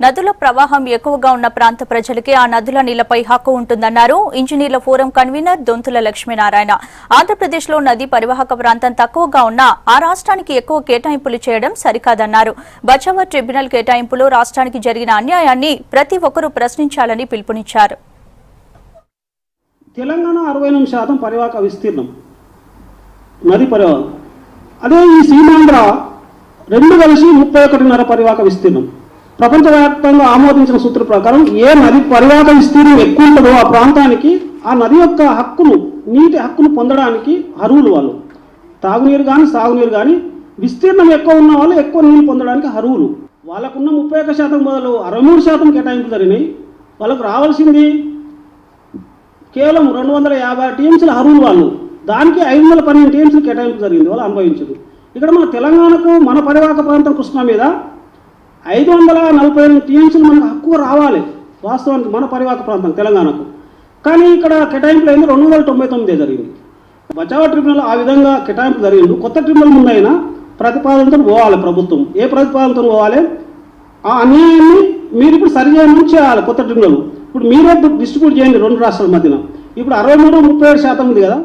నదుల ప్రవాహం ఎక్కువగా ఉన్న ప్రాంత ప్రజలకి ఆ నదుల నీళ్లపై హక్కు ఉంటుందన్నారు ఇంజనీర్ల ఫోరం కన్వీనర్ దొంతుల లక్ష్మీనారాయణ. ఆంధ్రప్రదేశ్లో నదీ పరివాహక ప్రాంతం తక్కువగా ఉన్నా ఆ రాష్ట్రానికి ఎక్కువ కేటాయింపులు చేయడం సరికాదన్నారు. బచావర్ ట్రిబ్యునల్ కేటాయింపులో రాష్ట్రానికి జరిగిన అన్యాయాన్ని ప్రతి ఒక్కరూ ప్రశ్నించాలని పిలుపునిచ్చారు. తెలంగాణ 68% పరివాహక విస్తీర్ణం నది పరివాహం. అదే ఈ సీమాంధ్ర రెండు కలిసి 31.5 పరివాహక విస్తీర్ణం. ప్రపంచవ్యాప్తంగా ఆమోదించిన సూత్రం ప్రకారం ఏ నది పరివాహక విస్తీర్ణం ఎక్కువ ఉంటుందో ఆ ప్రాంతానికి ఆ నది యొక్క హక్కును, నీటి హక్కును పొందడానికి అర్హులు వాళ్ళు. తాగునీరు కానీ సాగునీరు కానీ విస్తీర్ణం ఎక్కువ ఉన్న వాళ్ళు ఎక్కువ నీళ్ళు పొందడానికి అర్హులు. వాళ్ళకున్న 31% బదులు 63% కేటాయింపులు జరిగినాయి. వాళ్ళకు రావాల్సింది కేవలం 250 టీఎంసీల అర్హులు వాళ్ళు. దానికి 512 టీఎంసీలు కేటాయింపు జరిగింది, వాళ్ళు అనుభవించదు. ఇక్కడ మన తెలంగాణకు మన పరివాహక ప్రాంతం కృష్ణా మీద 542 టీఎంసీలు మనకు హక్కు రావాలి వాస్తవానికి మన పరివాహక ప్రాంతం తెలంగాణకు. కానీ ఇక్కడ కేటాయింపులు అయింది 299 జరిగింది. బచావర్ ట్రిబ్యునల్ ఆ విధంగా కేటాయింపు జరిగింది. కొత్త ట్రిబ్యునల్ ముందైనా ప్రతిపాదనతో పోవాలి ప్రభుత్వం. ఏ ప్రతిపాదనతో పోవాలి? ఆ అన్యాయాన్ని మీరు ఇప్పుడు సరిచేయమని చేయాలి కొత్త ట్రిబ్యునల్. ఇప్పుడు మీరే డిస్ట్రిబ్యూట్ చేయండి రెండు రాష్ట్రాల మధ్యన. ఇప్పుడు 63-37 ఉంది కదా.